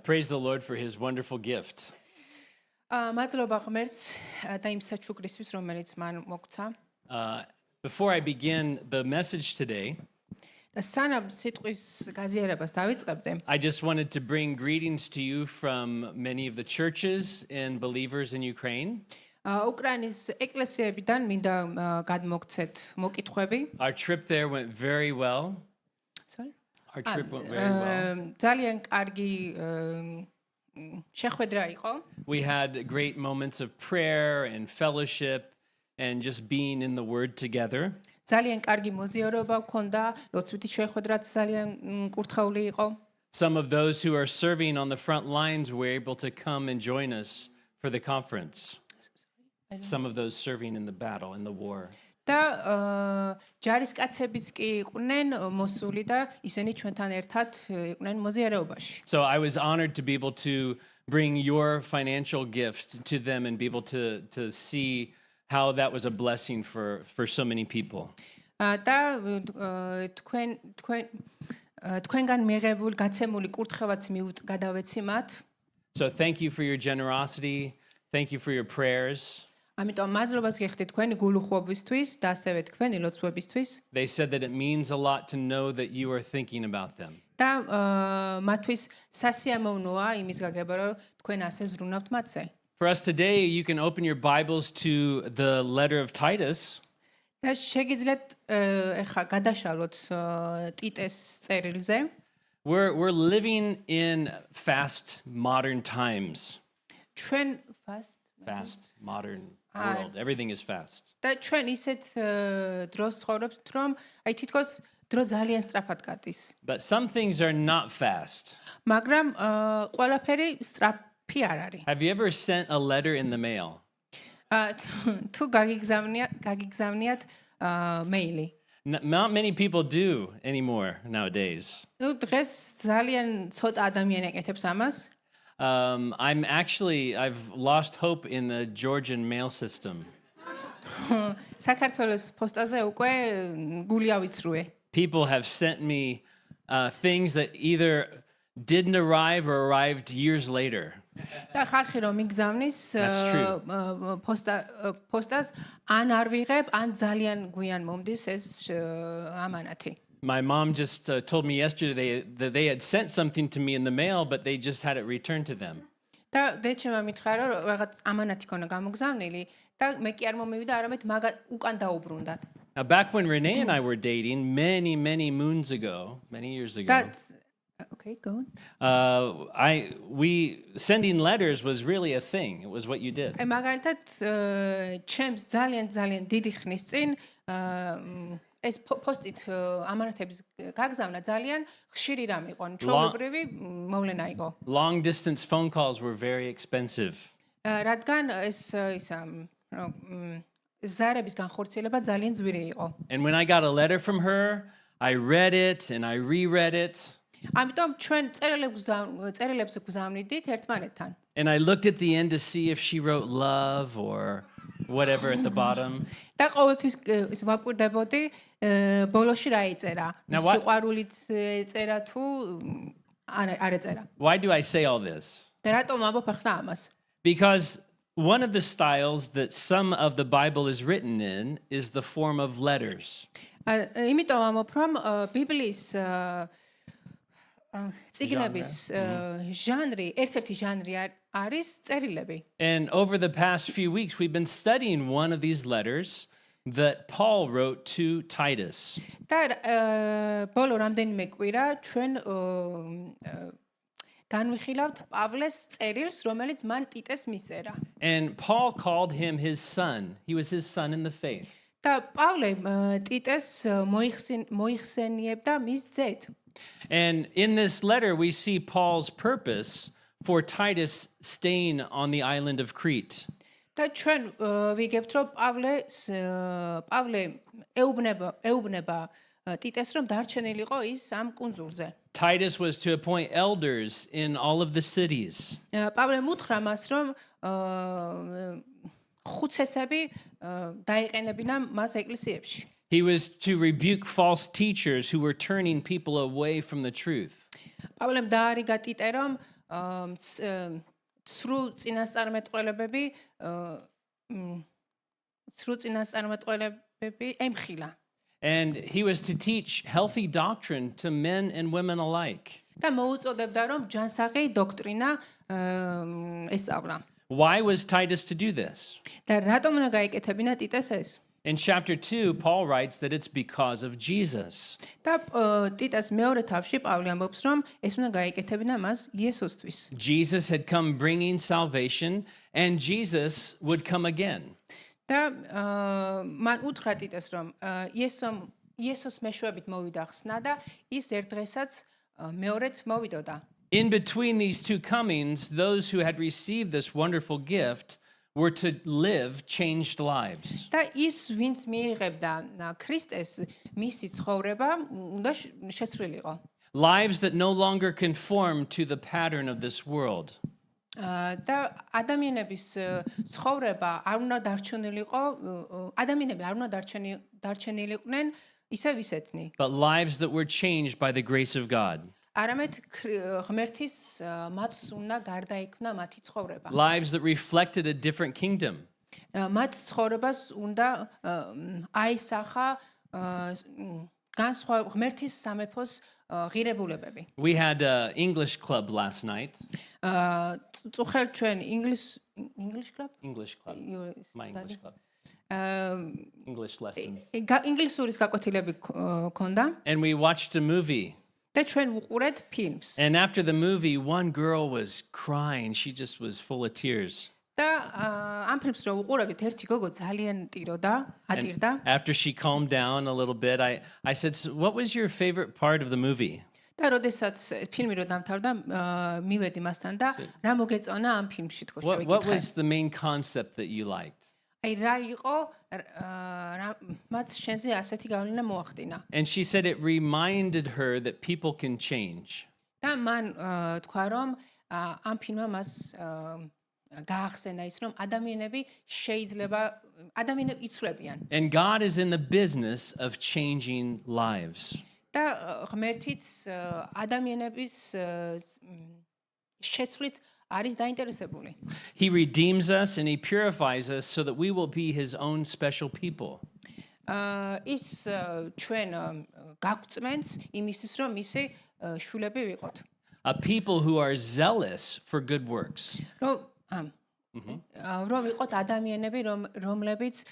Praise the Lord for his wonderful gift. მადლობა ღმერთს და იმ საჩუქრისთვის, რომელიც მან მოგცა. Before I begin the message today, და სანამ სიტყვის გაზიარებას დავიწყებდე, I just wanted to bring greetings to you from many of the churches and believers in Ukraine. უკრაინის ეკლესიებიდან მინდა გადმოგცეთ მოკითხვები. Our trip there went very well. Sorry? Our trip went very well. ძალიან კარგი შეხვედრა იყო. We had great moments of prayer and fellowship and just being in the Word together. ძალიან კარგი მოზიარობა გქონდა, ლოცვითი შეხვედრაც ძალიან კურთხეული იყო. Some of those who are serving on the front lines were able to come and join us for the conference. Some of those serving in the battle, in the war. და ჯარისკაცებიც კი იყვნენ მოსული და ისინი ჩვენთან ერთად იყვნენ მოზიარობაში. So I was honored to be able to bring your financial gift to them and be able to see how that was a blessing for so many people. და თქვენგან მიღებულ გაცემული კურთხევაც გადავეცი მათ. So thank you for your generosity. Thank you for your prayers. ამიტომ მადლობას გიხდით თქვენი გულუხვობისთვის და ასევე თქვენი ლოცვებისთვის. They said that it means a lot to know that you are thinking about them. და მათთვის სასიამოვნოა იმის გაგება, რომ თქვენ ასე ზრუნავთ მათზე. For us today, you can open your Bibles to the letter of Titus. და შეგიძლიათ ეხა გადაშალოთ ტიტეს წერილზე. We're living in fast modern times. ჩვენ Fast modern world. Everything is fast. და ჩვენ ისეთ დროს ცხოვრობთ, რომ აი თითქოს დრო ძალიან სწრაფად გადის. But some things are not fast. მაგრამ ყველაფერი სწრაფი არ არის. Have you ever sent a letter in the mail? თუ გაგიგზავნიათ მეილი. Not many people do anymore nowadays. ნუ დღეს ძალიან ცოტა ადამიანი აკეთებს ამას. I've lost hope in the Georgian mail system. საქართველოს პოსტაზე უკვე გული ავიცრუე. People have sent me things that either didn't arrive or arrived years later. და ხალხი რომ მიგზავნის პოსტას ან არ ვიღებ, ან ძალიან გვიან მომდის ეს ამანათი. My mom just told me yesterday that they had sent something to me in the mail, but they just had it returned to them. და დეჩემა მითხრა რომ რაღაც ამანათი ქონა გამოგზავნილი და მე კი არ მომივიდა, არამედ მაგა უკან დაუბრუნდათ. Now back when Renee and I were dating many moons ago, many years ago. Okay, go on. We sending letters was really a thing. It was what you did. აი მაგალითად ჩემს ძალიან დიდი ხნის წინ ეს პოსტით ამანათების გაგზავნა ძალიან ხშირი რამ იყო, ჩვეულებრივი მოვლენა იყო. Long distance phone calls were very expensive. რადგან ეს ზარების განხორციელება ძალიან ძვირი იყო. And when I got a letter from her, I read it and I reread it. ამიტომ ჩვენ წერილებს გვზავნიდით ერთმანეთთან. And I looked at the end to see if she wrote love or whatever at the bottom. და ყოველთვის ვაკვირდებოდი ბოლოში რა ეწერა. სიყვარულით ეწერა თუ არ ეწერა. Why do I say all this? და რატომ ამბობ ახლა ამას? Because one of the styles that some of the Bible is written in is the form of letters. იმიტომ ამბობ რომ ბიბლიის წიგნების ჟანრი, ერთ-ერთი ჟანრი არის წერილები. And over the past few weeks we've been studying one of these letters that Paul wrote to Titus. და ბოლო რამდენიმე კვირა ჩვენ განვიხილავთ პავლეს წერილს, რომელიც მან ტიტეს მისწერა. And Paul called him his son. He was his son in the faith. და პავლე ტიტეს მოიხსენიებდა მის ძედ. And in this letter we see Paul's purpose for Titus staying on the island of Crete. და ჩვენ ვიგებთ რომ პავლე ეუბნება ტიტეს რომ დარჩენილიყო ის ამ კუნძულზე. Titus was to appoint elders in all of the cities. პავლე მუთხრა მას რომ ხუცესები დაიყენებინა მას ეკლესიებში. He was to rebuke false teachers who were turning people away from the truth. პავლემ დაარიგა ტიტე რომ ცრუ წინასწარმეტყველებები ცრუ წინასწარმეტყველებები ემხილა. And he was to teach healthy doctrine to men and women alike. და მოუწოდებდა რომ ჯანსაღი დოქტრინა ესწავლა. Why was Titus to do this? და რატომ უნდა გაიკეთებინა ტიტეს ეს? In chapter 2, Paul writes that it's because of Jesus. და ტიტეს მეორე თავში პავლე ამბობს რომ ეს უნდა გაიკეთებინა მას იესოსთვის. Jesus had come bringing salvation, and Jesus would come again. და მან უთხრა ტიტეს რომ იესოს მეშვეობით მოვიდა ხსნა და ის ერთ დღესაც მეორედ მოვიდოდა. In between these two comings, those who had received this wonderful gift were to live changed lives. და ის ვინც მიიღებდა ქრისტეს მისი ცხოვრება უნდა შეცვლილიყო. Lives that no longer conform to the pattern of this world. და ადამიანების ცხოვრება არ უნდა დარჩენილიყო, ადამიანები არ უნდა დარჩენილიყვნენ ისევ ისეთნი. But lives that were changed by the grace of God. არამედ ღმერთის მათს უნდა გარდაიქმნა მათი ცხოვრება. Lives that reflected a different kingdom. მათ ცხოვრებას უნდა აისახა ღმერთის სამეფოს ღირებულებები. We had an English club last night. წუხელ ჩვენ English club? English club. My English club. English lessons. ინგლისურის გაკვეთილები ქონდა And we watched a movie. და ჩვენ ვუყურეთ ფილმს. And after the movie, one girl was crying. She just was full of tears. და ამ ფილმს რო ვუყურებით, ერთი გოგო ძალიან ატირდა. After she calmed down a little bit, I said, "So what was your favorite part of the movie?" და როდესაც ფილმი რო დამთავრდა, მივედი მასთან და რა მოგეწონა ამ ფილმში თქო What შევიკითხე. was the main concept that you liked? აი რა იყო მათ შენზე ასეთი გავლენა მოახდინა. And she said it reminded her that people can change. და მან თქვა რომ ამ ფილმმა მას გაახსენა ის რომ ადამიანები იცვლებიან. And God is in the business of changing lives. და ღმერთიც ადამიანების შეცვლით არის დაინტერესებული. He redeems us and he purifies us so that we will be his own special people. ის ჩვენ გაგწმენს იმისთვის რომ მისი შვილები ვიყოთ. A people who are zealous for good works. რომ ვიყოთ ადამიანები რომლებიც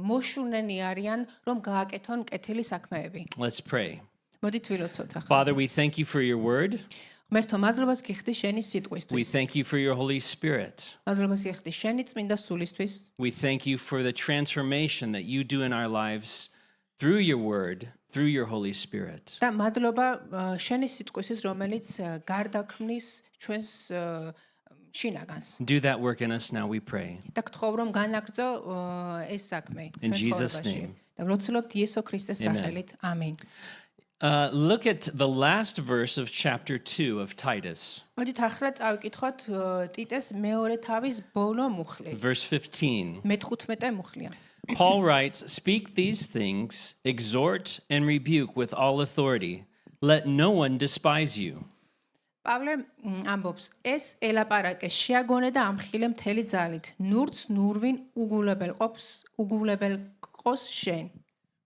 მოშუნენი არიან რომ გააკეთონ კეთილი საქმეები. Let's pray. მოდით ვილოცოთ ახლა. Father, we thank you for your word. ღმერთო, მადლობას გიხდი შენი We სიტყვისთვის. thank you for your Holy Spirit. მადლობას გიხდი შენი წმინდა სულისთვის. We thank you for the transformation that you do in our lives through your word, through your Holy Spirit. და მადლობა შენი სიტყვისთვის, რომელიც გარდაქმნის ჩვენს შინაგანს. Do that work in us now, we pray. და გთხოვ რომ განაგრძო ეს საქმე In ჩვენს Jesus' ცხოვრებაში. name. და ვლოცულობთ იესო ქრისტეს Amen. სახელით. ამინ. Look at the last verse of chapter 2 of Titus, მოდით ახლა წავიკითხოთ ტიტეს მეორე თავის ბოლო მუხლი. verse 15. მე-15 მუხლია. Paul writes, "Speak these things, exhort and rebuke with all authority. Let no one despise you." პავლე ამბობს, ეს ელაპარაკე შეაგონე და ამხილე მთელი ძალით. ნურც ნურვინ უგულებელ ყოს შენ.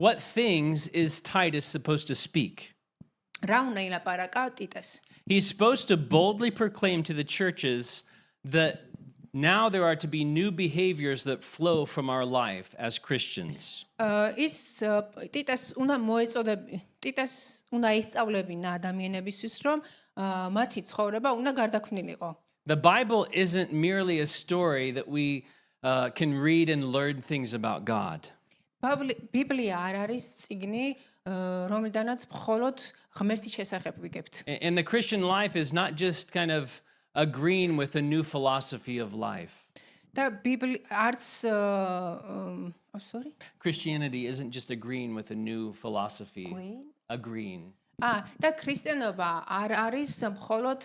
What things is Titus supposed to speak? რა უნდა ილაპარაკა ტიტეს? He's supposed to boldly proclaim to the churches that now there are to be new behaviors that flow from our life as Christians. ის ტიტეს უნდა ისწავლებინა ადამიანებისთვის, რომ მათი ცხოვრება უნდა გარდაქმნილიყო. The Bible isn't merely a story that we can read and learn things about God. ბიბლია არ არის წიგნი, რომლიდანაც მხოლოდ ღმერთის შესახებ ვიგებთ. And the Christian life is not just kind of agreeing with a new philosophy of life. და Christianity isn't just agreeing with a new philosophy. Agreeing. და ქრისტიანობა არ არის მხოლოდ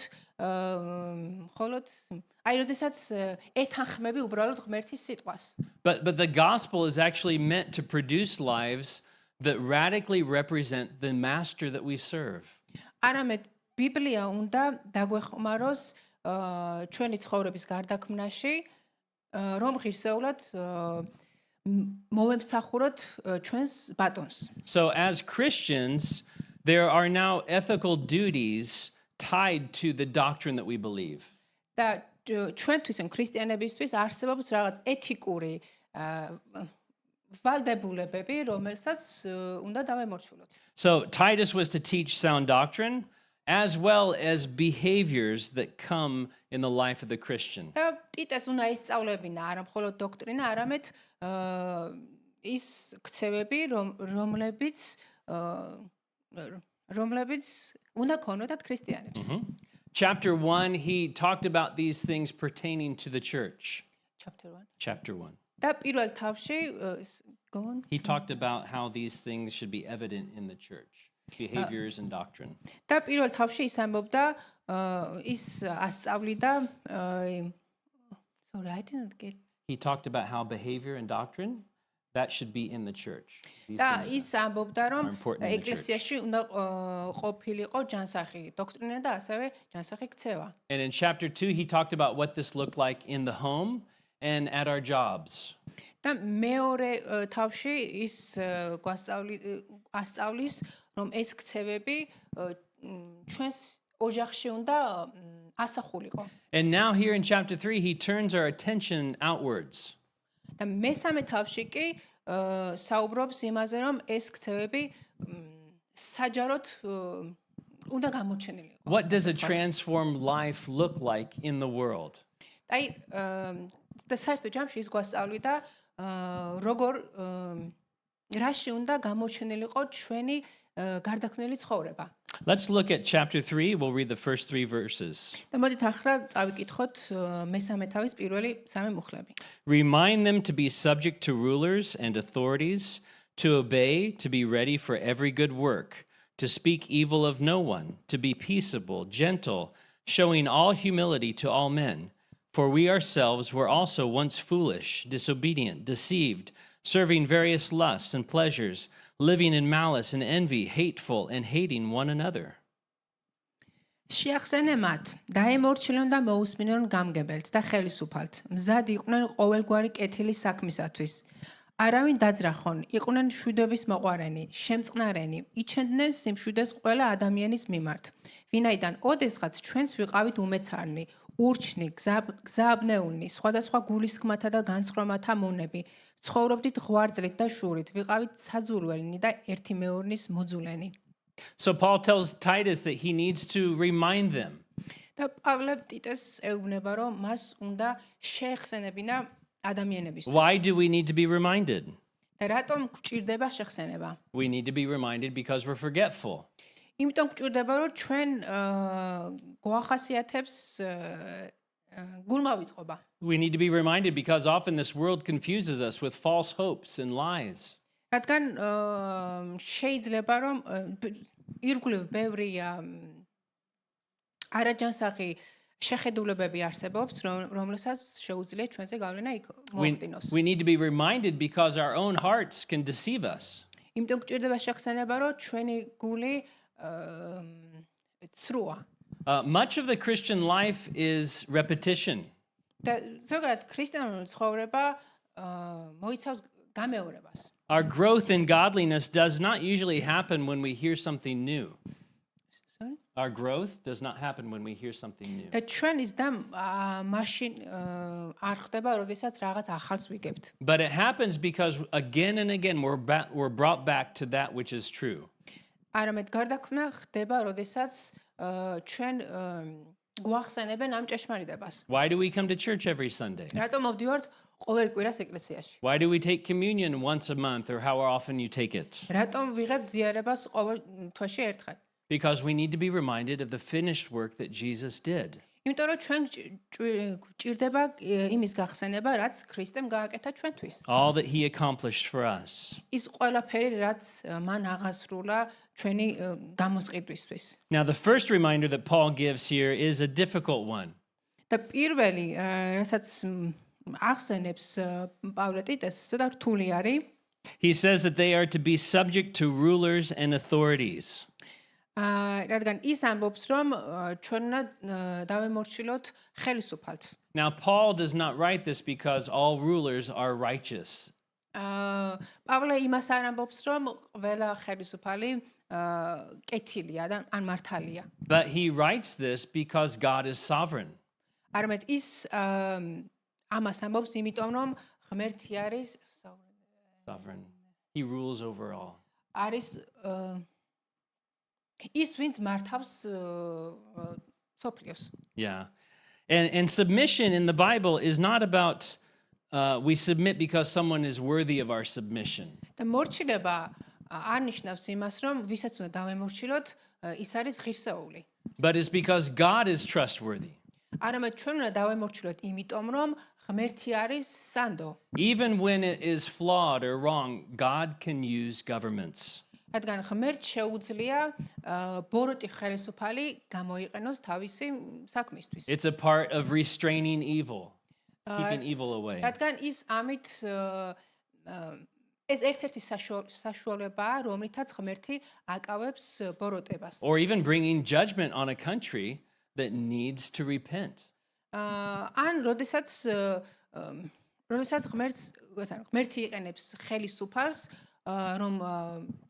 აი როდესაც ეთანხმები უბრალოდ ღმერთის სიტყვას. But the gospel is actually meant to produce lives that radically represent the master that we serve. არამედ ბიბლია უნდა დაგვეხმაროს ჩვენი ცხოვრების გარდაქმნაში, რომ ღირსეულად მოვემსახუროთ ჩვენს ბატონს. So as Christians, there are now ethical duties tied to the doctrine that we believe. და ჩვენთვის ქრისტიანებისთვის არსებობს რაღაც ეთიკური ვალდებულებები, რომელსაც უნდა დავემორჩილოთ. So Titus was to teach sound doctrine as well as behaviors that come in the life of the Christian. და ტიტეს უნდა ისწავლებინა არა მხოლოდ დოქტრინა, არამედ ის ქცევები, რომლებიც უნდა ქონოდათ ქრისტიანებს. Chapter 1, he talked about these things pertaining to the church. Chapter 1. Chapter 1. და პირველ თავში go on. He talked about how these things should be evident in the church, behaviors and doctrine. და პირველ თავში ის ამბობდა ის ასწავლიდა sorry I didn't get He talked about how behavior and doctrine that should be in the church. These და things ის ამბობდა რომ are important in the church. ეკლესიაში უნდა ყოფილიყო ჯანსაღი დოქტრინა და ასევე ჯანსაღი ქცევა. And in chapter 2, he talked about what this looked like in the home and at our jobs. და მეორე თავში ის ასწავლის რომ ეს ქცევები ჩვენს ოჯახში უნდა ასახულიყო. And now here in chapter 3, he turns our attention outwards. და მესამე თავში კი საუბრობს იმაზე რომ ეს ქცევები საჯაროდ უნდა გამოჩენილიყო. What does a transformed life look like in the world? აი და საერთო ჯამში ის გვასწავლიდა როგორ რაში უნდა გამოჩენილიყო ჩვენი გარდაქმნილი ცხოვრება. Let's look at chapter 3. We'll read the first 3 verses. და მოდით ახლა წავიკითხოთ მესამე თავის პირველი სამი მუხლები. Remind them to be subject to rulers and authorities, to obey, to be ready for every good work, to speak evil of no one, to be peaceable, gentle, showing all humility to all men. For we ourselves were also once foolish, disobedient, deceived, serving various lusts and pleasures, living in malice and envy, hateful and hating one another. შეახსენე მათ, დაემორჩილონ და მოусმინონ გამგებელთ და ხელისუფალთ. მზად იყვნენ ყოველგვარი კეთილი საქმისათვის. არავინ დაძრახონ, იყვნენ მშვიდობის მოყვარენი, შემწყნარენი, იჩენდნენ სიმშვიდეს ყველა ადამიანის მიმართ. ვინაიდან ოდესღაც ჩვენც ვიყავით უმეცარნი, ურჩნი, გზააბნეულნი, სხვადასხვა გულისხმათა და განსხრომათა მონები, ცხოვრობდით ღვარძლით და შურით, ვიყავით საძულველნი და ერთიმეორნის მოძულენი. So Paul tells Titus that he needs to remind them. და პავლე ტიტეს ეუბნება, რომ მას უნდა შეეხსენებინა ადამიანებისთვის. Why do we need to be reminded? და რატომ გვჭირდება შეხსენება? We need to be reminded because we're forgetful. იმიტომ გვჭირდება, რომ ჩვენ გვახასიათებს გულმავიწყობა. We need to be reminded because often this world confuses us with false hopes and lies. რადგან შეიძლება რომ ირგვლივ ბევრი არაჯანსაღი შეხედულებები არსებობს, რომელსაც შეუძლია ჩვენზე გავლენა მოახდინოს. We need to be reminded because our own hearts can deceive us. იმიტომ გვჭირდება შეხსენება, რომ ჩვენი გული ცრუა. Much of the Christian life is repetition. და ზოგადად ქრისტიანული ცხოვრება მოიცავს გამეორებას. Our growth in godliness does not usually happen when we hear something new. Sorry? Our growth does not happen when we hear something new. და ჩვენ ის და მაშინ არ ხდება, როდესაც რაღაც ახალს ვიგებთ. But it happens because again and again we're brought back to that which is true. არამედ გარდაქმნა ხდება, როდესაც ჩვენ გვახსენებენ ამ ჭეშმარიტებას. Why do we come to church every Sunday? რატომ მოვდივართ ყოველ კვირას ეკლესიაში? Why do we take communion once a month or how often you take it? რატომ ვიღებთ ზიარებას ყოველ თვეში ერთხელ? Because we need to be reminded of the finished work that Jesus did. იმიტომ რომ ჩვენ გვჭირდება იმის გახსენება, რაც ქრისტემ გააკეთა ჩვენთვის. All that he accomplished for us. ის ყველაფერი, რაც მან აღასრულა ჩვენი გამოსყიდვისთვის. Now the first reminder that Paul gives here is a difficult one. და პირველი, რასაც ახსენებს პავლე ტიტეს, ცოტა რთული არის. He says that they are to be subject to rulers and authorities. რადგან ის ამბობს, რომ ჩვენ უნდა დავემორჩილოთ ხელისუფალთ. Now, Paul does not write this because all rulers are righteous. პავლე იმას არ ამბობს, რომ ყველა ხელისუფალი კეთილია და ან მართალია. But he writes this because God is sovereign. არამედ ის ამას ამბობს, იმიტომ რომ ღმერთი არის Sovereign. He rules over all. არის ის ვინც მართავს სოფლიოს. Yeah. And submission in the Bible is not about we submit because someone is worthy of our submission. და მორჩილება არ ნიშნავს იმას, რომ ვისაც უნდა დავემორჩილოთ, ის არის ღირსეული. But it's because God is trustworthy. არამედ ჩვენ უნდა დავემორჩილოთ იმიტომ, რომ ღმერთი არის სანდო. Even when it is flawed or wrong, God can use governments. რადგან ღმერთს შეუძლია ბოროტი ხელისუფალი გამოიყენოს თავისი საქმისთვის. It's a part of restraining evil, keeping evil away. რადგან ის ამით ეს ერთ-ერთი საშუალებაა, რომლითაც ღმერთი აკავებს ბოროტებას. Or even bringing judgment on a country that needs to repent. ან როდესაც ღმერთი იყენებს ხელისუფალს, რომ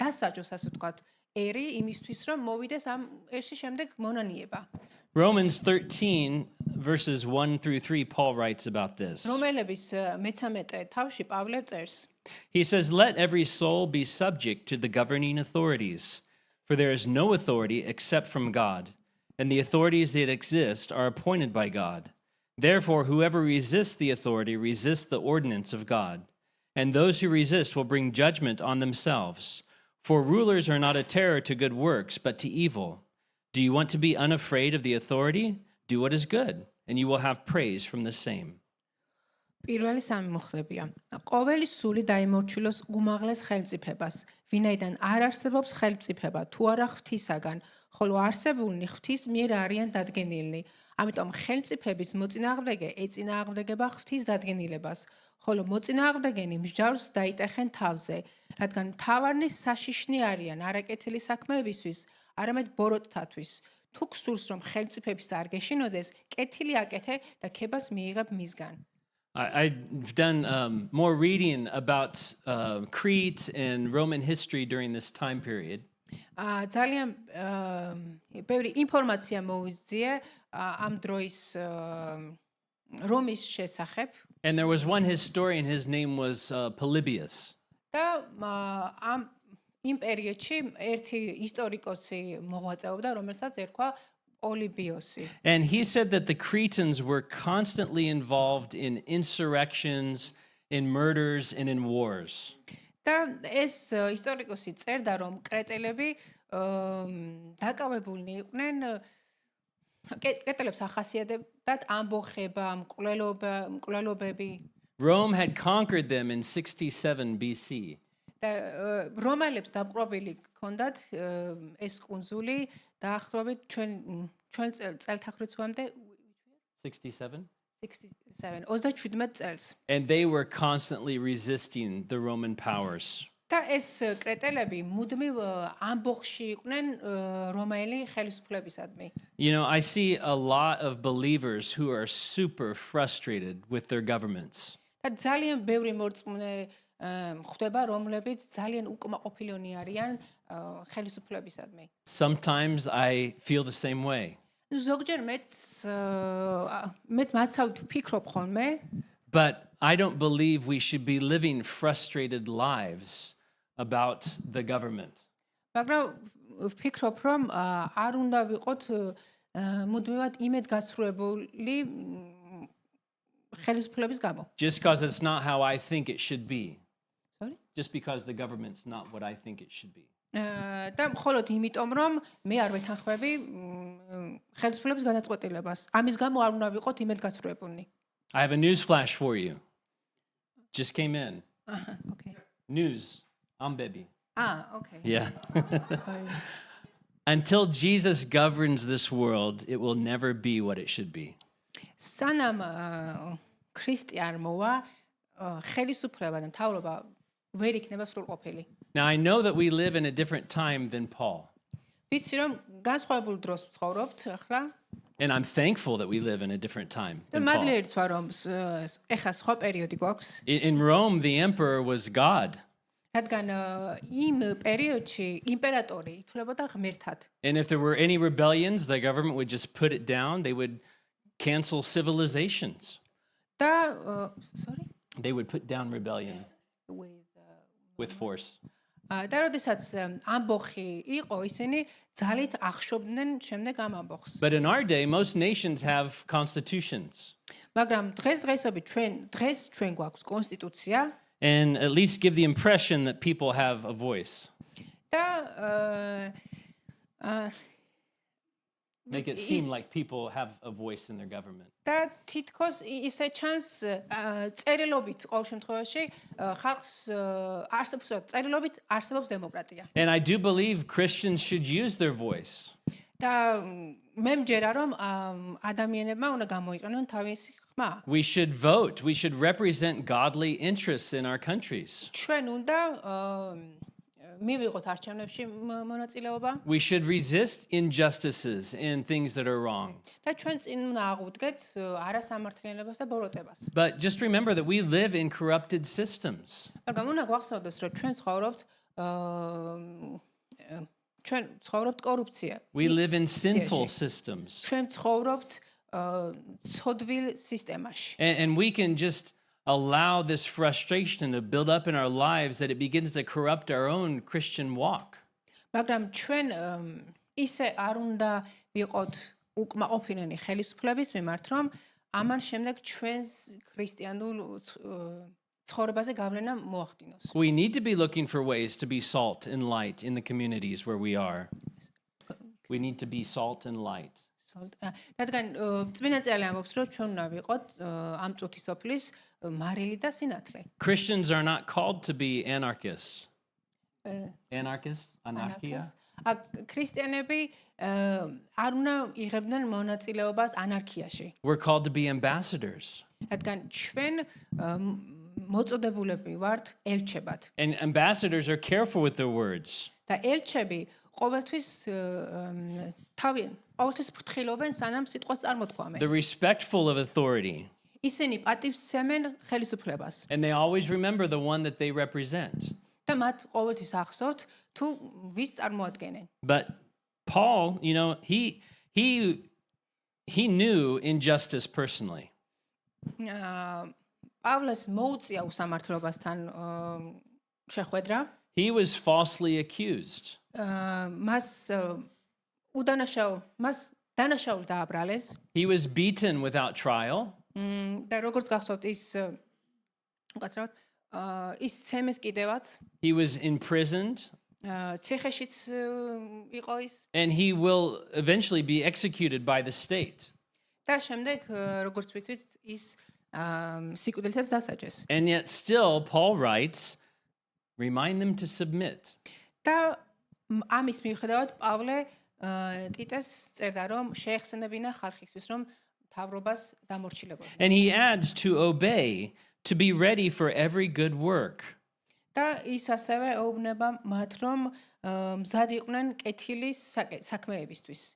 დასაჯოს, ასე ვთქვათ, ერი იმისთვის, რომ მოვიდეს ამ ერში შემდეგ მონანიება. Romans 13 verses 1 through 3, Paul writes about this. რომელების მე-13 თავში პავლე წერს. He says, "Let every soul be subject to the governing authorities, for there is no authority except from God, and the authorities that exist are appointed by God. Therefore, whoever resists the authority resists the ordinance of God, and those who resist will bring judgment on themselves. For rulers are not a terror to good works, but to evil. Do you want to be unafraid of the authority? Do what is good, and you will have praise from the same." პირველი სამი მოხლებია. ყოველი სული დაიმორჩილოს უმაღლეს ხელმწიფებას, ვინაიდან არ არსებობს ხელმწიფება თუ არა ღვთისაგან, ხოლო არსებულნი ღვთის მიერ არიან დადგენილნი. ამიტომ ხელმწიფების მოწინააღმდეგე ეწინააღმდეგება ღვთის დადგენილებას, ხოლო მოწინააღმდეგენი მსჯავრს დაიტეხენ თავზე, რადგან მთავარნი საშიშნი არიან არაკეთილი საქმეებისთვის, არამედ ბოროტთათვის. თუ გსურს რომ ხელმწიფების არ გეშინოდეს, კეთილი აკეთე და ქებას მიიღებ მისგან. I've done more reading about Crete and Roman history during this time period. ძალიან ბევრი ინფორმაცია მოვიძიე ამ დროის რომის შესახებ. And there was one historian, his name was Polybius. და ამ იმ პერიოდში ერთი ისტორიკოსი მოღვაწეობდა, რომელსაც ერქვა Polybius. And he said that the Cretans were constantly involved in insurrections, in murders, and in wars. და ეს ისტორიკოსი წერდა, რომ კრეტელები დაკავებულნი იყვნენ კრეტელებს ახასიათებდათ ამბოხება, მკვლელობები. Rome had conquered them in 67 BC. და რომელებს დაპყრობილი ჰქონდათ ეს კუნძული დაახლოებით ჩვენ წელთაღრიცხვამდე 67? 27 წელს. And they were constantly resisting the Roman powers. და ეს კრეტელები მუდმივ ამბოხში იყვნენ რომაელი ხელისუფლებისადმი. You know, I see a lot of believers who are super frustrated with their governments. და ძალიან ბევრი მორწმუნე ხდება, რომლებიც ძალიან უკმაყოფილონი არიან ხელისუფლებისადმი. Sometimes I feel the same way. ზოგჯერ მეც მაცავთ ვფიქრობ ხოლმე, But I don't believe we should be living frustrated lives about the government. მაგრამ ვფიქრობ, რომ არ უნდა ვიყოთ მუდმივად იმედგაცრუებული ხელისუფლების გამო. Just because it's not how I think it should be. Sorry? Just because the government's not what I think it should be. და მხოლოდ იმიტომ, რომ მე არ ვეთანხმები ხელისუფლების განაწყვეტილებას. ამის გამო არ უნდა ვიყოთ იმედგაცრუებულნი. I have a news flash for you. Just came in. Okay. News. I'm baby. Okay. Yeah. Until Jesus governs this world, it will never be what it should be. სანამ ქრისტე არ მოვა, ხელისუფლება და მთავრობა ვერ იქნება სრულყოფილი. Now, I know that we live in a different time than Paul. ვიცი რომ განსხვავებულ დროს ვცხოვრობთ ახლა And I'm thankful that we live in a different time. და than Paul. მადლიერიც ვარ რომ ეხლა სხვა პერიოდი გვაქვს In Rome, the emperor was God. რადგან იმ პერიოდში იმპერატორი ითვლებოდა ღმერთად And if there were any rebellions, the government would just put it down. They would cancel civilizations. და sorry They would put down rebellion with force. და როდესაც ამბოხი იყო ისინი ძალით ახშობდნენ შემდეგ ამ ამბოხს But in our day, most nations have constitutions მაგრამ დღესდღეობით ჩვენ გვაქვს კონსტიტუცია and at least give the impression that people have a voice. და Make it seem like people have a voice in their government. და თითქოს ისე ჩანს წერილობით ყოველ შემთხვევაში ხალხს არსებობს წერილობით არსებობს დემოკრატია And I do believe Christians should use their voice. და მე მჯერა რომ ადამიანებმა უნდა გამოიყენონ თავისი ხმა We should vote. We should represent godly interests in our countries. ჩვენ უნდა მივიღოთ არჩევნებში მონაწილეობა We should resist injustices and things that are wrong. და ჩვენ წინ უნდა აღვდგეთ არასამართლიანობას და ბოროტებას. But just remember that we live in corrupted systems. მაგრამ უნდა გვახსოვდეს, რომ ჩვენ ცხოვრობთ კორუფცია. We live in sinful systems. ჩვენ ცხოვრობთ ცოდვილ სისტემაში. And we can just allow this frustration to build up in our lives that it begins to corrupt our own Christian walk. მაგრამ ჩვენ ისე არ უნდა ვიყოთ უკმაყოფილნი ხელისუფლების მიმართ, რომ ამან შემდეგ ჩვენს ქრისტიანულ ცხოვრებაზე გავლენა მოახდინოს. We need to be looking for ways to be salt and light in the communities where we are. We need to be salt and light. რადგან წმინდა წერილი ამბობს, რომ ჩვენ უნდა ვიყოთ ამ წუთის სოფლის მარილი და სინათლე. Christians are not called to be anarchists. Anarchists? Anarchia? ქრისტიანები არ უნდა იღებდნენ მონაწილეობას ანარქიაში. We're called to be ambassadors. რადგან ჩვენ მოწოდებულები ვართ ელჩებად. And ambassadors are careful with their words. და ელჩები ყოველთვის ყოველთვის ფრთხილობენ სანამ სიტყვას წარმოთქვამენ. They're respectful of authority. ისინი პატივს სცემენ ხელისუფლებას. And they always remember the one that they represent. და მათ ყოველთვის ახსოვთ თუ ვის წარმოადგენენ. But Paul, you know, he knew injustice personally. პავლეს მოუწია უსამართლობასთან შეხვედრა. He was falsely accused. მას დანაშაული დააბრალეს. He was beaten without trial. და როგორც გახსოვთ ის უკაცრავად ის ცემეს კიდევაც He was imprisoned. ციხეშიც იყო ის And he will eventually be executed by the state. და შემდეგ როგორც ვთქვით ის სიკვდილსაც დასაჯეს. And yet still Paul writes, remind them to submit. და ამის მიუხედავად პავლე ტიტეს წერდა რომ შეეხსენებინა ხალხისთვის რომ თავრობას დამორჩილებოდნენ. And he adds to obey, to be ready for every good work. და ის ასევე ეუბნება მათ რომ მზად იყვნენ კეთილი საქმეებისთვის.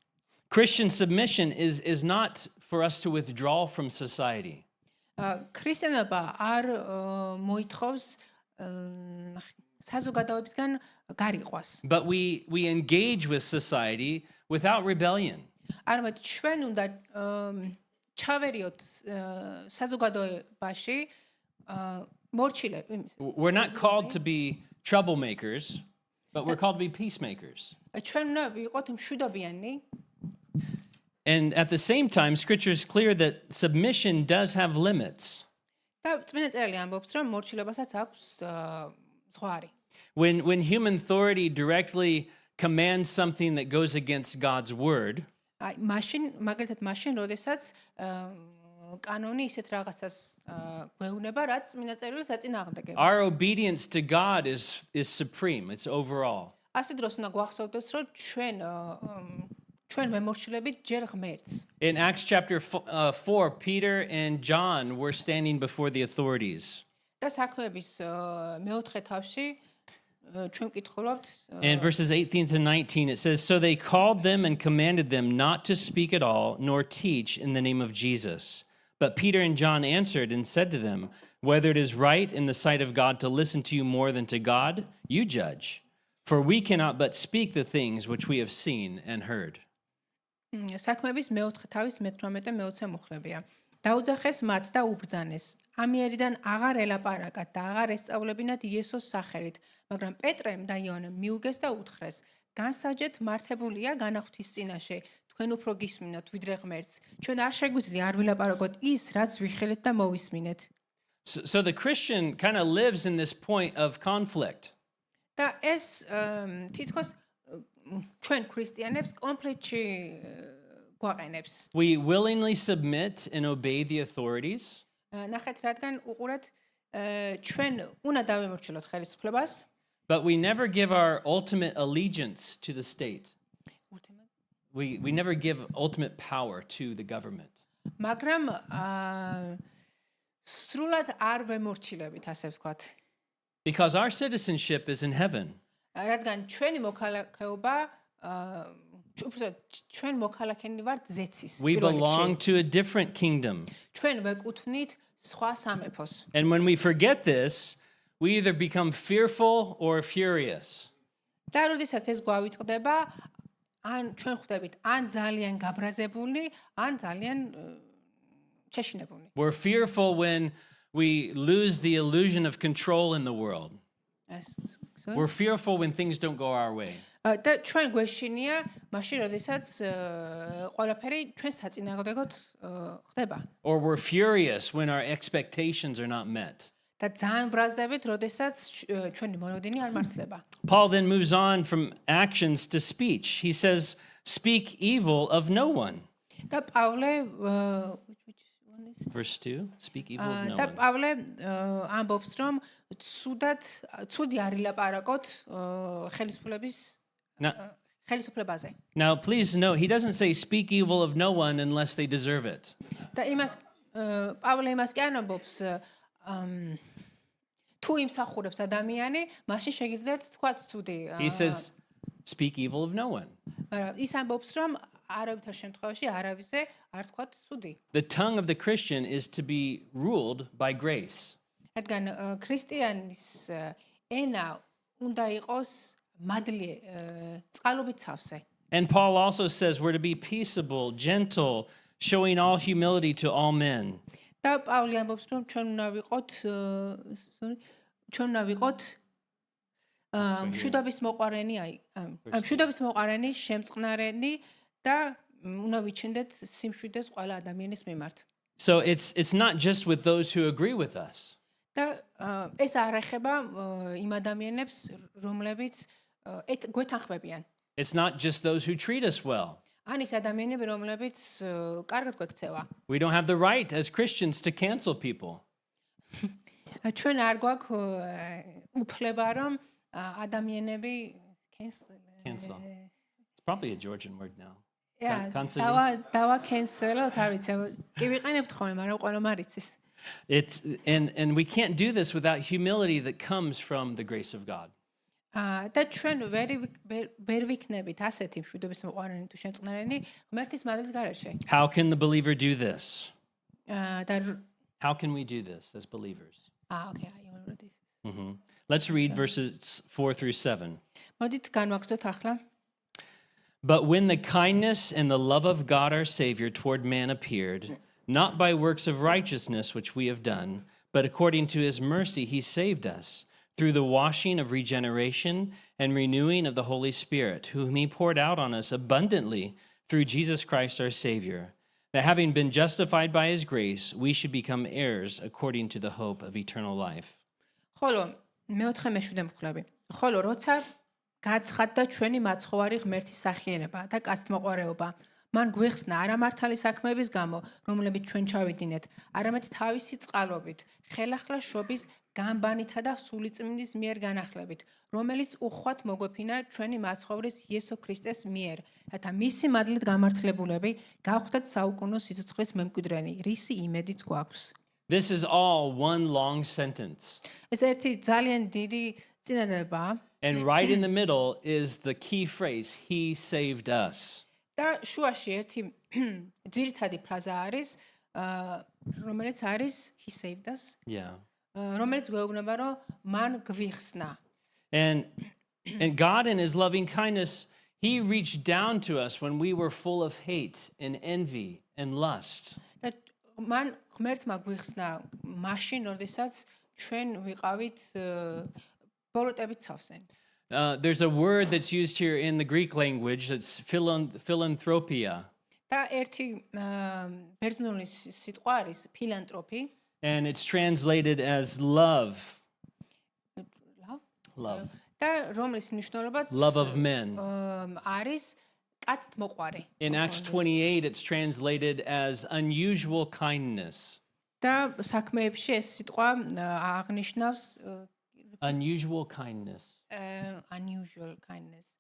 Christian submission is not for us to withdraw from society. ქრისტიანობა არ მოითხოვს საზოგადოებისგან გარიყვას. But we engage with society without rebellion. არამედ ჩვენ უნდა ჩავერიოთ საზოგადოებაში მორჩილები. We're not called to be troublemakers, but we're called to be peacemakers. ჩვენ უნდა ვიყოთ მშვიდობიანი. And at the same time, Scripture is clear that submission does have limits. და წმინდა წერილი ამბობს რომ მორჩილებასაც აქვს ზღვარი. When human authority directly commands something that goes against God's word, აი მაგალითად მაშინ როდესაც კანონი ისეთ რაღაცას გვეუბნება რაც წმინდა წერილი საწინააღმდეგოა. our obedience to God is supreme. It's overall. ასე დროს უნდა გვახსოვდეს რომ ჩვენ მემორჩილებით ჯერ ღმერთს. In Acts chapter 4, Peter and John were standing before the authorities. და საქმეების მეოთხე თავში ჩვენ ვკითხულობთ In verses 18 to 19, it says, So they called them and commanded them not to speak at all, nor teach in the name of Jesus. But Peter and John answered and said to them, Whether it is right in the sight of God to listen to you more than to God, you judge. For we cannot but speak the things which we have seen and heard. საქმეების მეოთხე თავის მე-18-მე-20 მუხლებია. დაუძახეს მათ და უბრძანეს. ამიერიდან აღარ ელაპარაკათ და აღარ ესწავლებინათ იესოს სახელით, მაგრამ პეტრემ და იოანემ მიუგეს და უთხრეს: განსაჯეთ მართებულია განახვთის წინაშე, თქვენ უფრო გისმინოთ ვიდრე ღმერთს. ჩვენ არ შეგვიძლია არ ვილაპარაკოთ ის, რაც ვიხილეთ და მოვისმინეთ. So the Christian kind of lives in this point of conflict. და ეს თითქოს ჩვენ ქრისტიანებს კონფლიქტში გვაყენებს. We willingly submit and obey the authorities, ნახეთ, რადგან უყურეთ ჩვენ უნდა დავემორჩილოთ ხელისუფლებას. but we never give our ultimate allegiance to the state. We never give ultimate power to the government. მაგრამ სრულად არ ვემორჩილებით, ასე ვთქვათ. Because our citizenship is in heaven. რადგან ჩვენი მოქალაქეობა ჩვენ მოქალაქენი ვართ ზეცის. We belong to a different kingdom. ჩვენ ვეკუთვნით სხვა სამეფოს. And when we forget this, we either become fearful or furious. და როდესაც ეს გვავიწყდება, ან ჩვენ ხვდებით ან ძალიან გაბრაზებული, ან ძალიან ჩეშინებული. We're fearful when we lose the illusion of control in the world. We're fearful when things don't go our way. და ჩვენ გვეშინია მაშინ, როდესაც ყველაფერი ჩვენ საწინააღმდეგოდ ხდება. Or we're furious when our expectations are not met. და ძალიან ბრაზდებით, როდესაც ჩვენი მოლოდინი არ მართლება. Paul then moves on from actions to speech. He says, Speak evil of no one. და პავლე Verse 2, speak evil of no და one. პავლე ამბობს, რომ ცუდი არ ილაპარაკოთ ხელისუფლებაზე. Now, please note, he doesn't say speak evil of no one unless they deserve it. და იმას პავლე იმას კი არ ამბობს, თუ იმსახურებს ადამიანი, მაშინ შეგიძლიათ თქვა ცუდი. He says, speak evil of no one. მაგრამ ის ამბობს, რომ არავითარ შემთხვევაში არავისზე არ თქვა ცუდი. The tongue of the Christian is to be ruled by grace. რადგან ქრისტიანის ენა უნდა იყოს მადლი წყალობით სავსე. And Paul also says we're to be peaceable, gentle, showing all humility to all men. და პავლე ამბობს, რომ ჩვენ უნდა ვიყოთ მშვიდობის მოყარენი, მშვიდობის მოყარენი, შემწყნარენი და უნდა ვიჩნდეთ სიმშვიდეს ყველა ადამიანის მიმართ. So it's not just with those who agree with us. და ეს არ ეხება იმ ადამიანებს, რომლებიც გვეთანხმებიან. It's not just those who treat us well. ან ის ადამიანები, რომლებიც კარგად გვექცევა. We don't have the right as Christians to cancel people. ჩვენ არ გვაქვს უფლება, რომ ადამიანები Cancel. It's probably a Georgian word now. cancel. დავა cancel-ოთ, არ ვიცი, კი ვიყენებთ ხოლმე, მაგრამ ყველა მარიცის. It's and we can't do this without humility that comes from the grace of God. და ჩვენ ვერ ვიქნებით ასეთი მშვიდობის მოყარენი თუ შემწყნარენი ღმერთის მადლის გარეშე. How can the believer do this? და How can we do this as believers? okay, I already. Let's read verses 4 through 7. მოდით განვაგრძოთ ახლა. But when the kindness and the love of God our Savior toward man appeared, not by works of righteousness which we have done, but according to his mercy he saved us, through the washing of regeneration and renewing of the Holy Spirit, whom he poured out on us abundantly through Jesus Christ our Savior, that having been justified by his grace, we should become heirs according to the hope of eternal life. ხოლო მე-4-მე-7 მუხლები. ხოლო როცა გაცხადდა ჩვენი მაცხოვარი ღმერთის სახიერება და კაცთმოყვარეობა, მან გვიხსნა არა მართალი საქმეების გამო, რომლებიც ჩვენ ჩავიდინეთ, არამედ თავისი წყალობით, ხელახლა შობის გამბანითა და სულიწმინდის მიერ განახლებით, რომელიც უხვად მოგვეფინა ჩვენი მაცხოვრის იესო ქრისტეს მიერ, რათა მისი მადლით გამართლებულები გავხდეთ საუკუნო სიცოცხლის მემკვიდრენი, რისი იმედიც გვაქვს. This is all one long sentence. ეს ერთი ძალიან დიდი წინადადებაა. And right in the middle is the key phrase, he saved us. და შუაში ერთი ძირითადი ფრაზა არის, რომელიც არის he saved us, Yeah. რომელიც გვეუბნება, რომ მან გვიხსნა. And God in his loving kindness, he reached down to us when we were full of hate and envy and lust. და მან ღმერთმა გვიხსნა მაშინ, როდესაც ჩვენ ვიყავით ბოროტებით სავსენ. There's a word that's used here in the Greek language that's philanthropia. და ერთი ბერძნული სიტყვა არის ფილანთროპი. And it's translated as love. Love. და რომლის მნიშვნელობაც Love of men. არის კაცთ მოყვარე. In Acts 28, it's translated as unusual kindness. და საქმეებში ეს სიტყვა აღნიშნავს Unusual kindness. unusual kindness.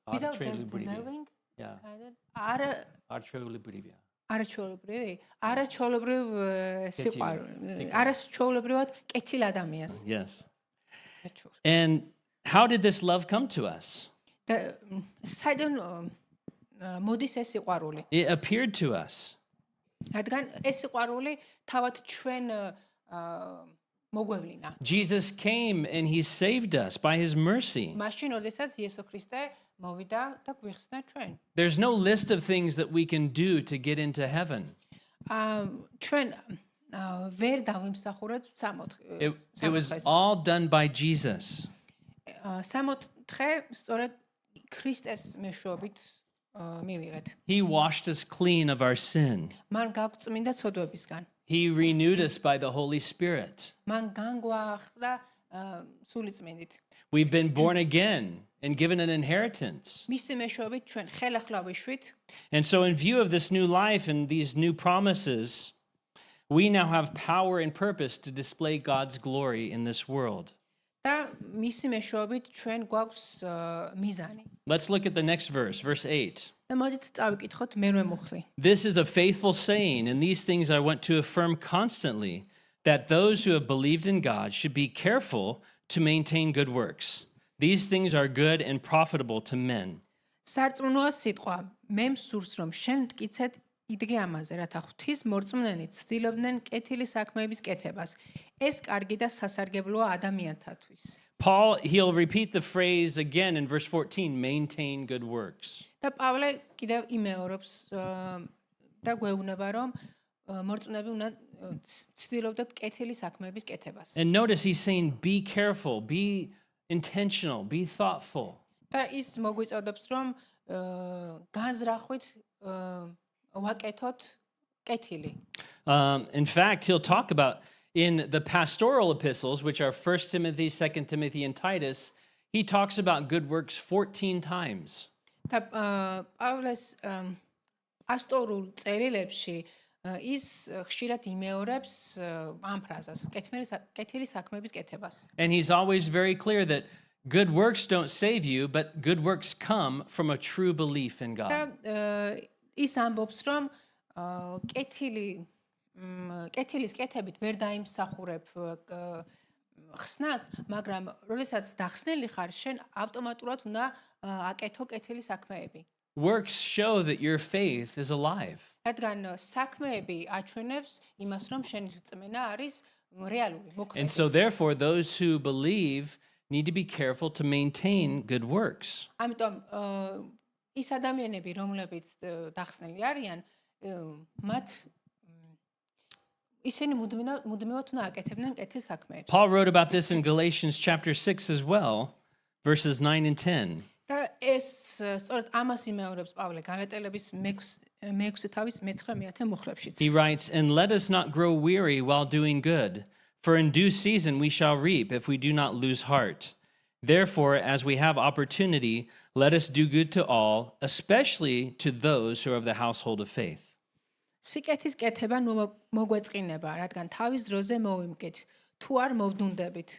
Arbitrarily deserving Yeah. kind of Arbitrarily. არაჩვეულებრივი, არაჩვეულებრივ სიყვარული, არაჩვეულებრივად კეთილ ადამიანს. Yes. And how did this love come to us? და საიდან მოდის ეს სიყვარული? It appeared to us. რადგან ეს სიყვარული თავად ჩვენ მოგვევლინა. Jesus came and he saved us by his mercy. მაშინ, როდესაც იესო ქრისტე მოვიდა და გვიხსნა ჩვენ. There's no list of things that we can do to get into heaven. ჩვენ ვერ დავიმსახურეთ It was all done by Jesus. სამოთხე სწორედ ქრისტეს მეშვეობით მივიღეთ. He washed us clean of our sin. მან გაგვწმინდა ცოდვებისგან. He renewed us by the Holy Spirit. მან განგვაახდა სული წმინდით. We've been born again and given an inheritance. მისი მეშვეობით ჩვენ ხელახლა ვიშვით. And so in view of this new life and these new promises, we now have power and purpose to display God's glory in this world. და მისი მეშვეობით ჩვენ გვაქვს მიზანი. Let's look at the next verse, verse 8. და მოდით წავიკითხოთ მერვე მუხლი. This is a faithful saying, and these things I want to affirm constantly, that those who have believed in God should be careful to maintain good works. These things are good and profitable to men. სარწმუნოა სიტყვა, მე მსურს რომ შენ მტკიცედ იდგე ამაზე, რათა ღვთის მორწმუნენი ცდილობდნენ კეთილი საქმეების კეთებას. ეს კარგი და სასარგებლოა ადამიანთათვის. Paul, he'll repeat the phrase again in verse 14, maintain good works. და პავლე კიდევ იმეორებს და გვეუბნება, რომ მორწმუნეები უნდა ცდილობდეთ კეთილი საქმეების კეთებას. And notice he's saying, be careful, be intentional, be thoughtful. და ის მოგვიწოდებს, რომ განზრახვით ვაკეთოთ კეთილი. In fact, he'll talk about in the pastoral epistles, which are 1 Timothy, 2 Timothy, and Titus, he talks about good works 14 times. და პავლეს პასტორულ წერილებში ის ხშირად იმეორებს ამ ფრაზას, კეთილი საქმეების კეთებას. And he's always very clear that good works don't save you, but good works come from a true belief in God. და ის ამბობს, რომ კეთილის კეთებით ვერ დაიმსახურებ ხსნას, მაგრამ როდესაც დახსნილი ხარ, შენ ავტომატურად უნდა აკეთო კეთილი საქმეები. Works show that your faith is alive. რადგან საქმეები აჩვენებს იმას, რომ შენი რწმენა არის რეალური, მოქმედი. And so therefore those who believe need to be careful to maintain good works. ამიტომ ის ადამიანები, რომლებიც დახსნილი არიან, მათ ისინი მუდმივად უნდა აკეთებდნენ კეთილ საქმეებს. Paul wrote about this in Galatians chapter 6 as well, verses 9 and 10. და ეს სწორედ ამას იმეორებს პავლე გალატელების 6 თავის 9-10 მუხლებშიც. He writes, and let us not grow weary while doing good, for in due season we shall reap if we do not lose heart. Therefore, as we have opportunity, let us do good to all, especially to those who are of the household of faith. სიკეთის კეთება მოგვეწყინება, რადგან თავის დროზე მოვიმკით, თუ არ მოვდუნდებით.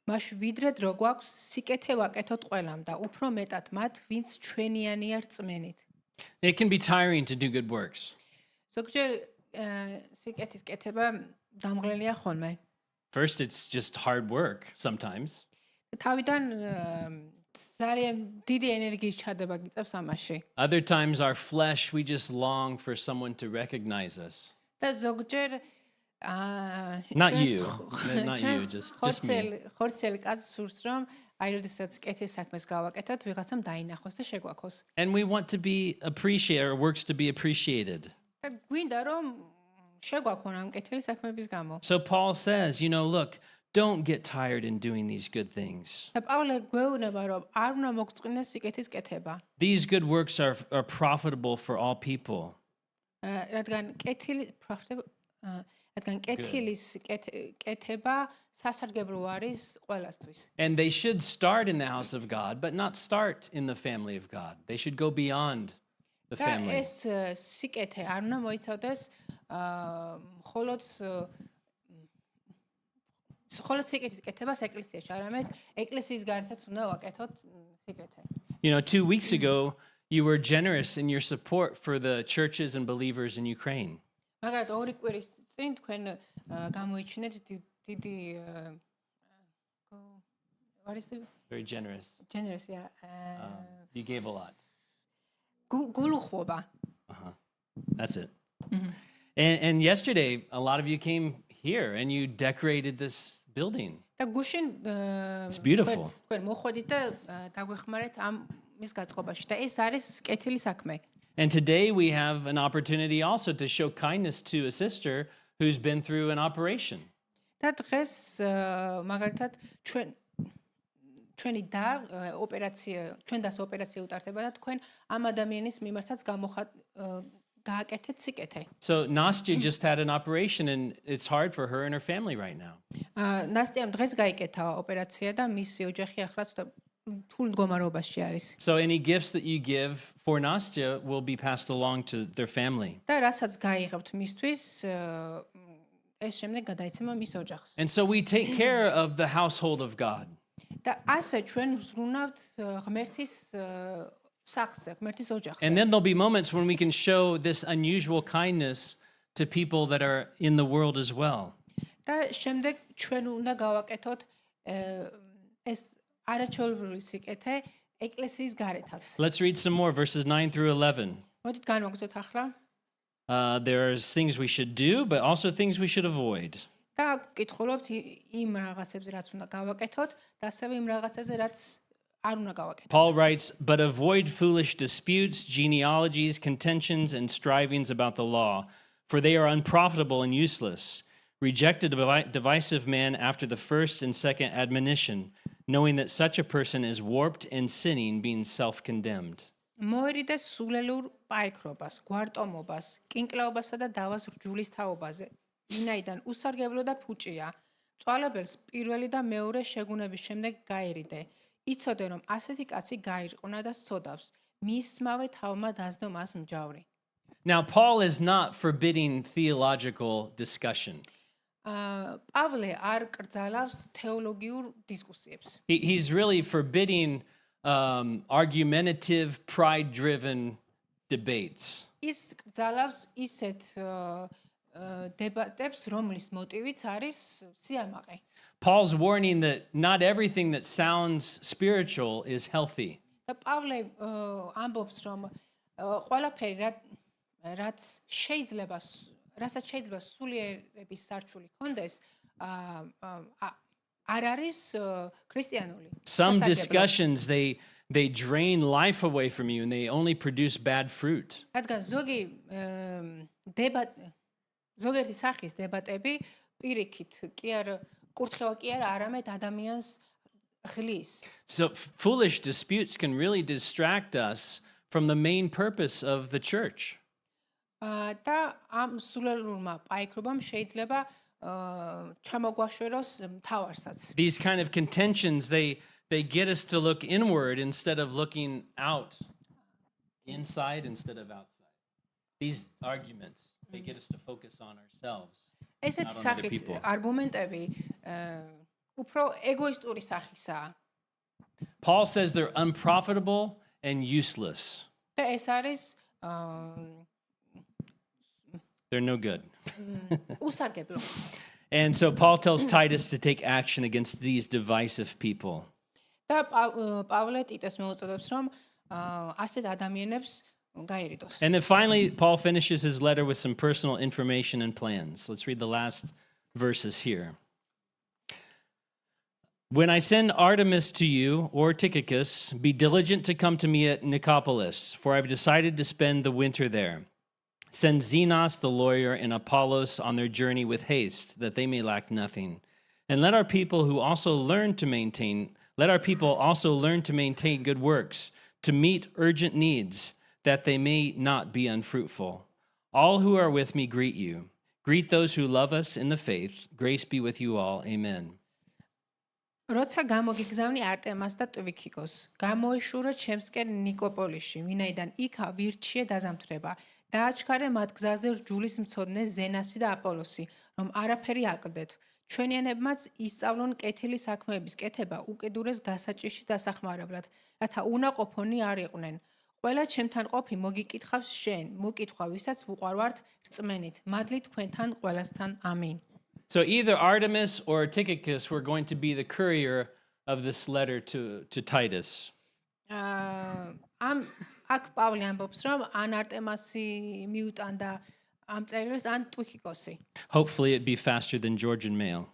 მაშ ვიდრე დრო გვაქვს სიკეთე ვაკეთოთ ყველამ და უფრო მეტად მათ, ვინც ჩვენიანია რწმენით. It can be tiring to do good works. ზოგჯერ სიკეთის კეთება დამღლელია ხოლმე. First, it's just hard work sometimes. თავიდან ძალიან დიდი ენერგიის ჩადება გიწევს ამაში. Other times, our flesh, we just long for someone to recognize us. და ზოგჯერ Not you. Not you, just me. ხორცელი კაცს სურს რომ აი როდესაც კეთილ საქმეს გავაკეთოთ, ვიღაცამ დაინახოს და შეგვაქოს. And we want to be appreciated, our works to be appreciated. და გვინდა რომ შეგვაქონ ამ კეთილი საქმების გამო. So Paul says, look, don't get tired in doing these good things. და პავლე გვეუბნება რომ არ უნდა მოგწყინდეს სიკეთის კეთება. These good works are profitable for all people. რადგან კეთილის კეთება სასარგებლო არის ყველასთვის. And they should start in the house of God, but not start in the family of God. They should go beyond the და family. ეს სიკეთე არ უნდა მოიცავდეს მხოლოდ სიკეთის კეთებას ეკლესიაში, არამედ ეკლესიის გარეთაც უნდა ვაკეთოთ სიკეთე. 2 weeks ago, you were generous in your support for the churches and believers in Ukraine. მაგალითად, 2 კვირის წინ თქვენ გამოიჩინეთ დიდი what is it? Very generous. Generous, yeah. You gave a lot. გულუხობა. That's it. And yesterday, a lot of you came here and you decorated this building. და გუშინ It's beautiful. თქვენ მოხვედით და დაგვეხმარეთ ამ მის გაწყობაში და ეს არის კეთილი საქმე. And today we have an opportunity also to show kindness to a sister who's been through an operation. და დღეს მაგალითად ჩვენი და ჩვენ დას ოპერაცია უტარდება და თქვენ ამ ადამიანის მიმართაც გააკეთეთ სიკეთე. So Nastya just had an operation and it's hard for her and her family right now. ნასტიამ დღეს გაიკეთა ოპერაცია და მისი ოჯახი ახლა ცოტა თულ მდგომარეობაში არის. So any gifts that you give for Nastya will be passed along to their family. და რასაც გაიღებთ მისთვის ეს შემდეგ გადაიცემა მის ოჯახს. And so we take care of the household of God. და ასე ჩვენ ვზრუნავთ ღმერთის სახლზე, ღმერთის ოჯახზე. And then there'll be moments when we can show this unusual kindness to people that are in the world as well. და შემდეგ ჩვენ უნდა გავაკეთოთ ეს არაჩვეულებრივი სიკეთე ეკლესიის გარეთაც. Let's read some more, verses 9 through 11. მოდით განვაგრძოთ ახლა. There's things we should do, but also things we should avoid. და გკითხულობთ იმ რაღაცებზე, რაც უნდა გავაკეთოთ, და ასევე იმ რაღაცებზე, რაც არ უნდა გავაკეთოთ. Paul writes, but avoid foolish disputes, genealogies, contentions, and strivings about the law, for they are unprofitable and useless. Reject a divisive man after the first and second admonition, knowing that such a person is warped and sinning, being self-condemned. მოერიდეს სულელურ პაიქრობას, გვარტომობას, კინკლაობასა და დავას რჯულის თაობაზე. ვინაიდან უსარგებლო და ფუჭია. მწვალებელს პირველი და მეორე შეგუნების შემდეგ გაერიდე. იცოდე რომ ასეთი კაცი გაირყונה და სწოდავს. მისმავე თავმა დასდო მას მსჯავრი. Now, Paul is not forbidding theological discussion. პავლე არ კრძალავს თეოლოგიურ დისკუსიებს. He's really forbidding argumentative, pride-driven debates. ის კრძალავს ისეთ დებატებს, რომლის მოტივიც არის სიამაყე. Paul's warning that not everything that sounds spiritual is healthy. და პავლე ამბობს, რომ ყველაფერი რასაც შეიძლება სულიერების სარჩული ქონდეს, არ არის ქრისტიანული. Some discussions, they drain life away from you and they only produce bad fruit. რადგან ზოგიერთი სახის დებატები პირიქით კი არ კურთხევა კი არა, არამედ ადამიანს ღლის. So foolish disputes can really distract us from the main purpose of the church. და ამ სულელურმა პაიქრობამ შეიძლება ჩამოგვაშვეროს მთავარსაც. These kind of contentions, they get us to look inward instead of looking out, inside instead of outside. These arguments, they get us to focus on ourselves. ესეთ სახით არგუმენტები უფრო ეგოისტური სახისაა. Paul says they're unprofitable and useless. და ეს არის They're no good. უსარგებლო. And so Paul tells Titus to take action against these divisive people. და პავლე ტიტეს მოუწოდებს რომ ასეთ ადამიანებს გაერიდოს. And then finally, Paul finishes his letter with some personal information and plans. Let's read the last verses here. When I send Artemis to you or Tychicus, be diligent to come to me at Nicopolis, for I've decided to spend the winter there. Send Zenos the lawyer and Apollos on their journey with haste, that they may lack nothing. And let our people also learn to maintain good works, to meet urgent needs, that they may not be unfruitful. All who are with me greet you. Greet those who love us in the faith. Grace be with you all. Amen. როცა გამოგიგზავნი არტემას და ტვიქიკოს, გამოეშურა ჩემსკენ ნიკოპოლისში, ვინაიდან იქ ვირჩიე დაზამთრება. დააჩქარე მათ გზაზე რჯულის მცოდნე ზენასი და აპოლოსი, რომ არაფერი აკლდეთ. ჩვენიანებმაც ისწავლონ კეთილი საქმეების კეთება უკიდურეს გასაჭირში დასახმარებლად, რათა უნაყოფონი არ იყვნენ. ყველა ჩემთან ყოფი მოგიკითხავს შენ, მოკითხვა ვისაც უყვარვართ რწმენით. მადლი თქვენთან ყველასთან. ამინ. So either Artemis or Tychicus were going to be the courier of this letter to Titus. აქ პავლე ამბობს რომ ან არტემასი მიუტანდა ამ წერილს ან ტვიქიკოსი. Hopefully it'd be faster than Georgian mail.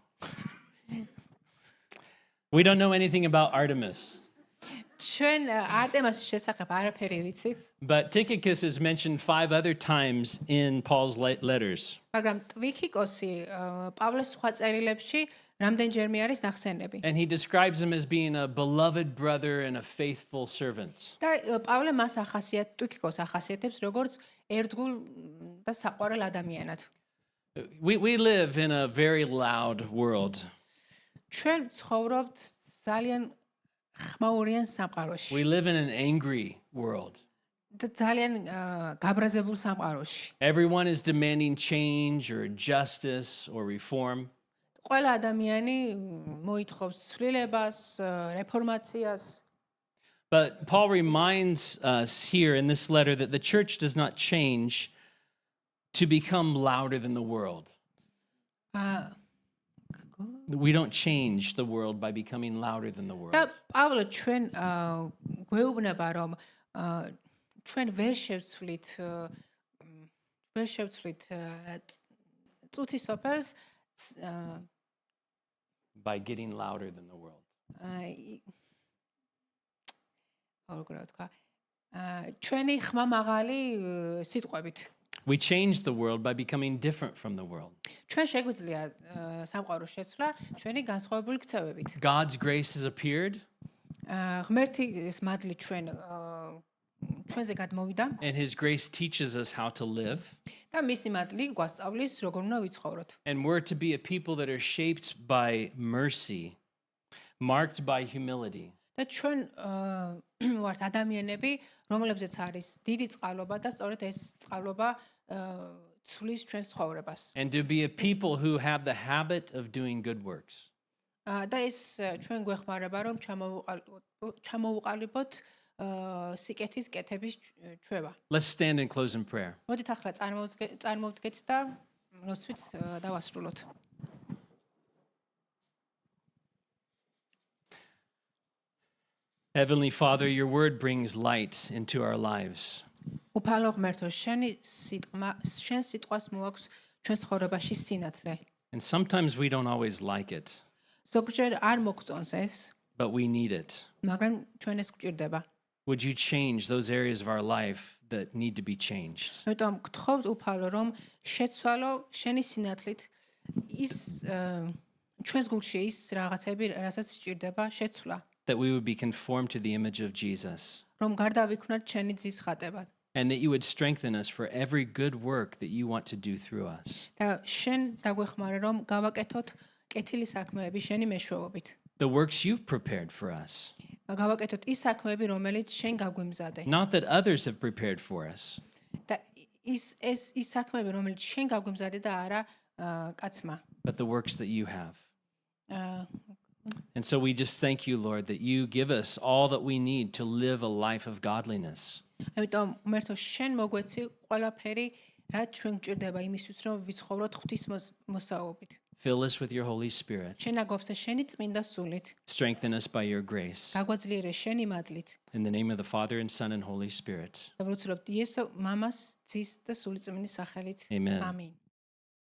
We don't know anything about Artemis. ჩვენ არტემასის შესახებ არაფერი ვიცით. But Tychicus is mentioned 5 other times in Paul's letters. მაგრამ ტვიქიკოსი პავლეს სხვა წერილებში რამდენჯერმე არის ნახსენები. And he describes him as being a beloved brother and a faithful servant. და პავლე მას ტვიქიკოს ახასიათებს როგორც ერთგულ და საყვარელ ადამიანად. We live in a very loud world. ჩვენ ცხოვრობთ ძალიან ხმაურიან სამყაროში. We live in an angry world. და ძალიან გაბრაზებულ სამყაროში. Everyone is demanding change or justice or reform. ყველა ადამიანი მოითხოვს ცვლილებას, რეფორმაციას. But Paul reminds us here in this letter that the church does not change to become louder than the world. We don't change the world by becoming louder than the world. და პავლე ჩვენ გვეუბნება რომ ჩვენ ვერ შევცვლით წუთის სოფელს by getting louder than the world. როგორ ვთქვა ჩვენი ხმა მაღალი სიტყვებით. We change the world by becoming different from the world. ჩვენ შეგვიძლია სამყაროს შეცვლა ჩვენი განსხვავებული ქცევებით. God's grace has appeared. ღმერთის მადლი ჩვენზე გადმოვიდა. And his grace teaches us how to live. და მისი მადლი გვასწავლის როგორ უნდა ვიცხოვროთ. And we're to be a people that are shaped by mercy, marked by humility. და ჩვენ ვართ ადამიანები, რომლებზეც არის დიდი წყალობა და სწორედ ეს წყალობა ცვლის ჩვენს ცხოვრებას. And to be a people who have the habit of doing good works. და ეს ჩვენ გვეხმარება რომ ჩამოვუყალიბოთ სიკეთის კეთების ჩვევა. Let's stand and close in prayer. მოდით ახლა წარმოვდგეთ და ნოცვით დავასრულოთ. Heavenly Father, your word brings light into our lives. უფალო ღმერთო, შენ სიტყვას მოაქვს ჩვენს ცხოვრებაში სინათლე. And sometimes we don't always like it, ზოგჯერ არ მოგწონს ეს, but we need it. მაგრამ ჩვენ ეს გვჭირდება. Would you change those areas of our life that need to be changed? ამიტომ გთხოვთ უფალო რომ შეცვალო შენი სინათლით ის ჩვენს გულში ის რაღაცები, რასაც სჭირდება შეცვლა. That we would be conformed to the image of Jesus. რომ გარდავიქმნათ შენი ძის ხატებად. And that you would strengthen us for every good work that you want to do through us. და შენ დაგვეხმარა რომ გავაკეთოთ კეთილი საქმეები შენი მეშვეობით. The works you've prepared for us. გავაკეთოთ ის საქმეები, რომელიც შენ გაგვიმზადე. Not that others have prepared for us. და ის საქმეები, რომელიც შენ გაგვიმზადე და არა კაცმა. But the works that you have. And so we just thank you, Lord, that you give us all that we need to live a life of godliness. ამიტომ ღმერთო შენ მოგვეცი ყველაფერი, რაც ჩვენ გვჭირდება იმისთვის, რომ ვიცხოვროთ ღვთის მოსაუობით. Fill us with your Holy Spirit. შენ აგვაქვსე შენი წმინდა სულით. Strengthen us by your grace. გაგვაძლიერე შენი მადლით. In the name of the Father and Son and Holy Spirit. და ვრცნობთ იესო მამას, ძის და სული წმინდის სახელით. Amen. ამინ.